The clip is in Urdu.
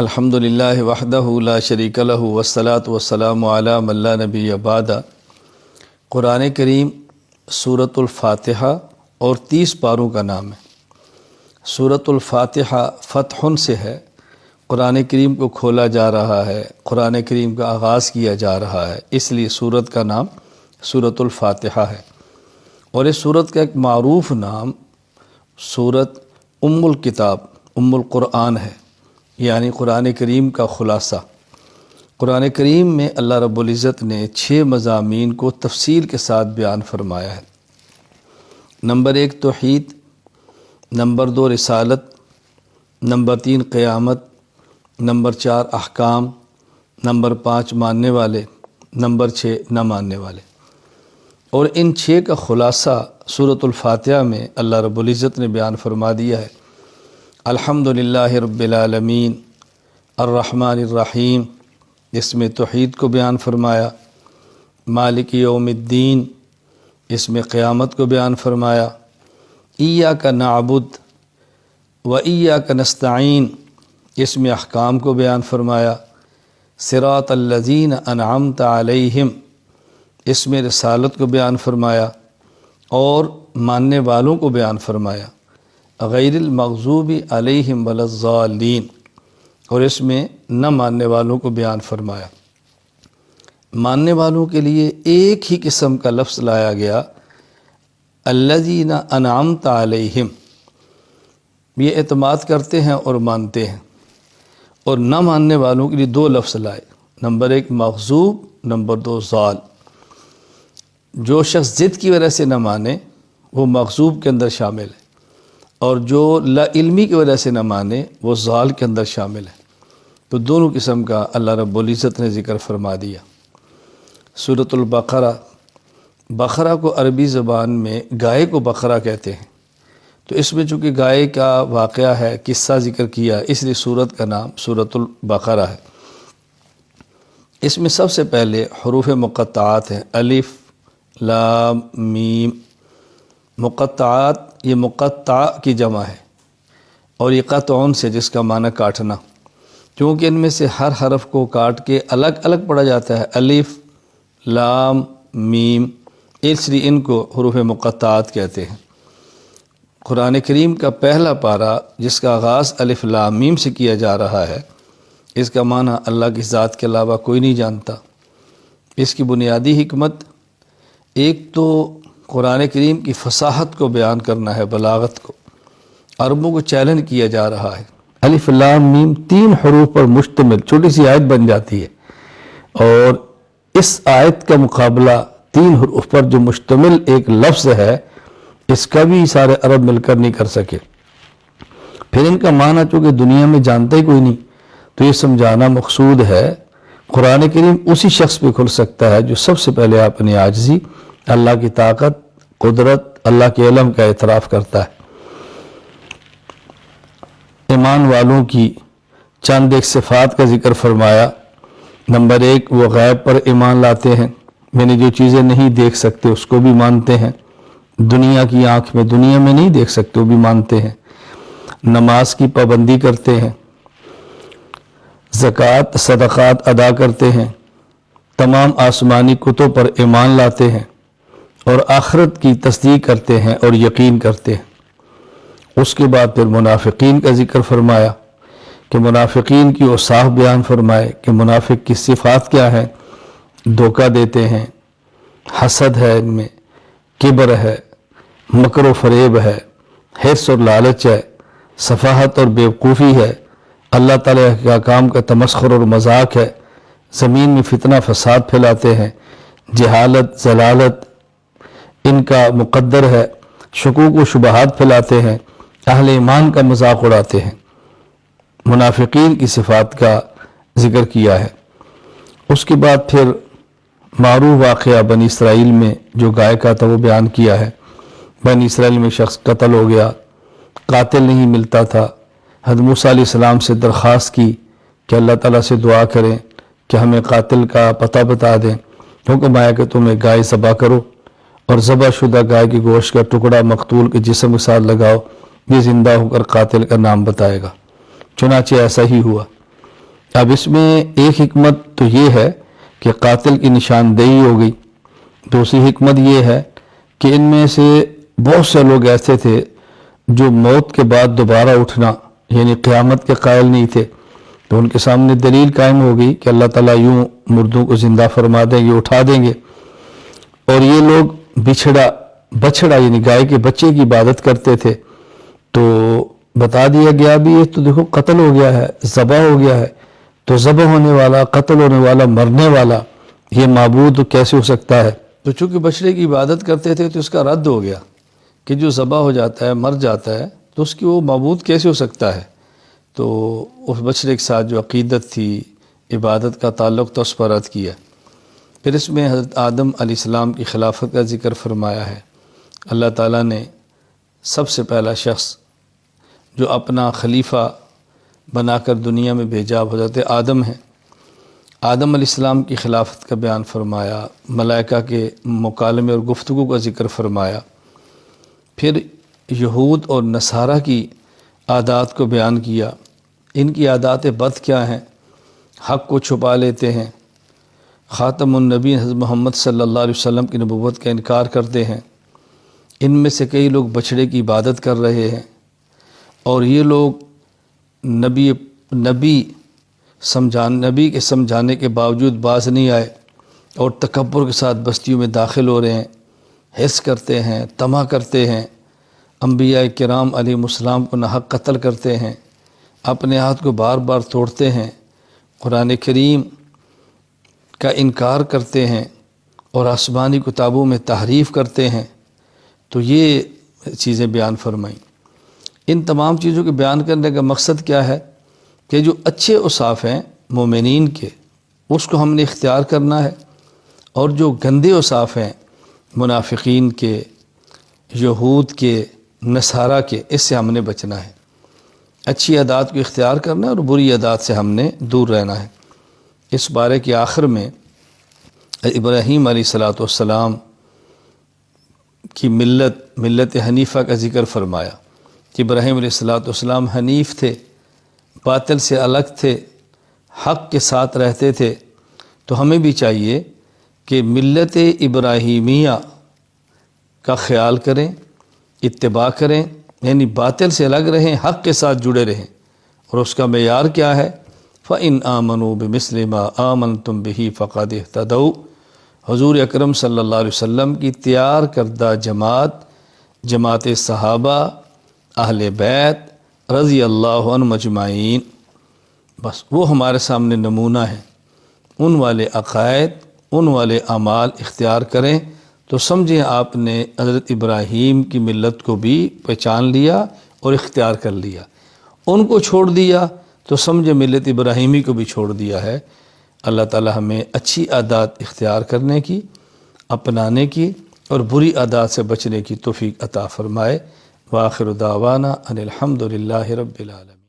الحمدللہ وحدہ لا شریک لہ والصلاة والسلام علی من لا نبی بعد۔ قرآن کریم سورۃ الفاتحہ اور 30 پاروں کا نام ہے۔ سورۃ الفاتحہ فتح سے ہے، قرآن کریم کو کھولا جا رہا ہے، قرآن کریم کا آغاز کیا جا رہا ہے، اس لیے سورت کا نام سورۃ الفاتحہ ہے۔ اور اس سورت کا ایک معروف نام سورۃ ام الکتاب، ام القرآن ہے، یعنی قرآن کریم کا خلاصہ۔ قرآن کریم میں اللہ رب العزت نے 6 مضامین کو تفصیل کے ساتھ بیان فرمایا ہے۔ نمبر 1 توحید، نمبر 2 رسالت، نمبر 3 قیامت، نمبر 4 احکام، نمبر 5 ماننے والے، نمبر 6 نہ ماننے والے۔ اور ان 6 کا خلاصہ سورۃ الفاتحہ میں اللہ رب العزت نے بیان فرما دیا ہے۔ الحمدللہ رب العالمین الرحمن الرحیم، اس میں توحید کو بیان فرمایا۔ مالک یوم الدین، اس میں قیامت کو بیان فرمایا۔ ایاک نعبد و ایاک نستعین، اس میں احکام کو بیان فرمایا۔ صراط الذین انعمت علیہم، اس میں رسالت کو بیان فرمایا اور ماننے والوں کو بیان فرمایا۔ غیر المغضوب علیہم ولا الضالین، اور اس میں نہ ماننے والوں کو بیان فرمایا۔ ماننے والوں کے لیے ایک ہی قسم کا لفظ لایا گیا، الذین انعمت علیہم، یہ اعتماد کرتے ہیں اور مانتے ہیں۔ اور نہ ماننے والوں کے لیے 2 لفظ لائے، نمبر 1 مغضوب، نمبر 2 ضال۔ جو شخص ضد کی وجہ سے نہ مانے وہ مغضوب کے اندر شامل ہے، اور جو لا علمی کی وجہ سے نہ مانے وہ ضال کے اندر شامل ہے۔ تو دونوں قسم کا اللہ رب العزت نے ذکر فرما دیا۔ سورۃ البقرہ، بقرہ کو عربی زبان میں گائے کو بقرہ کہتے ہیں، تو اس میں چونکہ گائے کا واقعہ ہے، قصہ ذکر کیا، اس لیے سورت کا نام سورۃ البقرہ ہے۔ اس میں سب سے پہلے حروف مقطعات ہیں، الف لام میم۔ مقطعات، یہ مقطع کی جمع ہے، اور یہ قطعون سے، جس کا معنی کاٹنا، کیونکہ ان میں سے ہر حرف کو کاٹ کے الگ الگ پڑھا جاتا ہے، الف لام میم، اس لیے ان کو حروف مقطعات کہتے ہیں۔ قرآن کریم کا پہلا پارہ جس کا آغاز الف لام میم سے کیا جا رہا ہے، اس کا معنی اللہ کی ذات کے علاوہ کوئی نہیں جانتا۔ اس کی بنیادی حکمت ایک تو قرآن کریم کی فصاحت کو بیان کرنا ہے، بلاغت کو۔ عربوں کو چیلنج کیا جا رہا ہے۔ الف لام میم 3 حروف پر مشتمل چھوٹی سی آیت بن جاتی ہے، اور اس آیت کا مقابلہ 3 حروف پر جو مشتمل ایک لفظ ہے، اس کا بھی سارے عرب مل کر نہیں کر سکے۔ پھر ان کا معنی چونکہ دنیا میں جانتا ہی کوئی نہیں، تو یہ سمجھانا مقصود ہے قرآن کریم اسی شخص پہ کھل سکتا ہے جو سب سے پہلے اپنی عاجزی، اللہ کی طاقت، قدرت، اللہ کے علم کا اعتراف کرتا ہے۔ ایمان والوں کی چند ایک صفات کا ذکر فرمایا۔ نمبر 1 وہ غیب پر ایمان لاتے ہیں، یعنی جو چیزیں نہیں دیکھ سکتے اس کو بھی مانتے ہیں، دنیا کی آنکھ میں، دنیا میں نہیں دیکھ سکتے وہ بھی مانتے ہیں۔ نماز کی پابندی کرتے ہیں، زکوٰۃ صدقات ادا کرتے ہیں، تمام آسمانی کتب پر ایمان لاتے ہیں، اور آخرت کی تصدیق کرتے ہیں اور یقین کرتے ہیں۔ اس کے بعد پھر منافقین کا ذکر فرمایا کہ منافقین کی اوصاف بیان فرمائے کہ منافق کی صفات کیا ہے۔ دھوکہ دیتے ہیں، حسد ہے ان میں، کبر ہے، مکر و فریب ہے، حرص اور لالچ ہے، سفاہت اور بیوقوفی ہے، اللہ تعالیٰ کے احکام کا تمسخر اور مذاق ہے، زمین میں فتنہ فساد پھیلاتے ہیں، جہالت ضلالت ان کا مقدر ہے، شکوک و شبہات پھیلاتے ہیں، اہل ایمان کا مذاق اڑاتے ہیں۔ منافقین کی صفات کا ذکر کیا ہے۔ اس کے بعد پھر معروف واقعہ بنی اسرائیل میں جو گائے کا تھا وہ بیان کیا ہے۔ بنی اسرائیل میں شخص قتل ہو گیا، قاتل نہیں ملتا تھا، حضرت موسیٰ علیہ السلام سے درخواست کی کہ اللہ تعالیٰ سے دعا کریں کہ ہمیں قاتل کا پتہ بتا دیں۔ حکم آیا کہ تم ایک گائے ذبح کرو، اور ذبح شدہ گائے کے گوشت کا ٹکڑا مقتول کے جسم کے ساتھ لگاؤ، یہ زندہ ہو کر قاتل کا نام بتائے گا۔ چنانچہ ایسا ہی ہوا۔ اب اس میں ایک حکمت تو یہ ہے کہ قاتل کی نشاندہی ہو گئی، دوسری حکمت یہ ہے کہ ان میں سے بہت سے لوگ ایسے تھے جو موت کے بعد دوبارہ اٹھنا یعنی قیامت کے قائل نہیں تھے، تو ان کے سامنے دلیل قائم ہو گئی کہ اللہ تعالیٰ یوں مردوں کو زندہ فرما دیں گے، اٹھا دیں گے۔ اور یہ لوگ بچھڑا یعنی گائے کے بچے کی عبادت کرتے تھے، تو بتا دیا گیا بھی یہ تو دیکھو قتل ہو گیا ہے، ذبح ہو گیا ہے، تو ذبح ہونے والا، قتل ہونے والا، مرنے والا یہ معبود کیسے ہو سکتا ہے؟ تو چونکہ بچڑے کی عبادت کرتے تھے تو اس کا رد ہو گیا کہ جو ذبح ہو جاتا ہے، مر جاتا ہے، تو اس کی وہ معبود کیسے ہو سکتا ہے؟ تو اس بچڑے کے ساتھ جو عقیدت تھی، عبادت کا تعلق تو اس پر رد کیا۔ پھر اس میں حضرت آدم علیہ السلام کی خلافت کا ذکر فرمایا ہے۔ اللہ تعالیٰ نے سب سے پہلا شخص جو اپنا خلیفہ بنا کر دنیا میں بھیجا حضرت آدم ہیں۔ آدم علیہ السلام کی خلافت کا بیان فرمایا، ملائکہ کے مکالمے اور گفتگو کا ذکر فرمایا، پھر یہود اور نصارہ کی عادات کو بیان کیا۔ ان کی عادات بد کیا ہیں؟ حق کو چھپا لیتے ہیں، خاتم النبی حضرت محمد صلی اللہ علیہ وسلم کی نبوت کا انکار کرتے ہیں۔ ان میں سے کئی لوگ بچڑے کی عبادت کر رہے ہیں، اور یہ لوگ نبی کے سمجھانے کے باوجود باز نہیں آئے اور تکبر کے ساتھ بستیوں میں داخل ہو رہے ہیں، حرص کرتے ہیں، طمع کرتے ہیں، انبیاء کرام علیہ السلام کو ناحق قتل کرتے ہیں، اپنے ہاتھ کو بار بار توڑتے ہیں، قرآن کریم کا انکار کرتے ہیں اور آسمانی کتابوں میں تحریف کرتے ہیں۔ تو یہ چیزیں بیان فرمائیں۔ ان تمام چیزوں کے بیان کرنے کا مقصد کیا ہے کہ جو اچھے اوصاف ہیں مومنین کے، اس کو ہم نے اختیار کرنا ہے، اور جو گندے اوصاف ہیں منافقین کے، یہود کے، نصارہ کے، اس سے ہم نے بچنا ہے۔ اچھی عادات کو اختیار کرنا ہے اور بری عادات سے ہم نے دور رہنا ہے۔ اس بارے کے آخر میں ابراہیم علیہ السلام کی ملت حنیفہ کا ذکر فرمایا کہ ابراہیم علیہ السلام حنیف تھے، باطل سے الگ تھے، حق کے ساتھ رہتے تھے۔ تو ہمیں بھی چاہیے کہ ملت ابراہیمیہ کا خیال کریں، اتباع کریں، یعنی باطل سے الگ رہیں، حق کے ساتھ جڑے رہیں۔ اور اس کا معیار کیا ہے؟ فَإِنْ آمَنُوا بِمِثْلِ مَا آمَنْتُمْ بِهِ فَقَدِ اهْتَدَوْا۔ حضور اکرم صلی اللہ علیہ وسلم کی تیار کردہ جماعت صحابہ، اہل بیت رضی اللہ عنہم اجمعین، بس وہ ہمارے سامنے نمونہ ہیں۔ ان والے عقائد، ان والے اعمال اختیار کریں تو سمجھیں آپ نے حضرت ابراہیم کی ملت کو بھی پہچان لیا اور اختیار کر لیا۔ ان کو چھوڑ دیا تو سمجھے ملت ابراہیمی کو بھی چھوڑ دیا ہے۔ اللہ تعالی ہمیں اچھی عادات اختیار کرنے کی، اپنانے کی، اور بری عادات سے بچنے کی توفیق عطا فرمائے۔ وآخر دعوانا ان الحمد للہ رب العالمین۔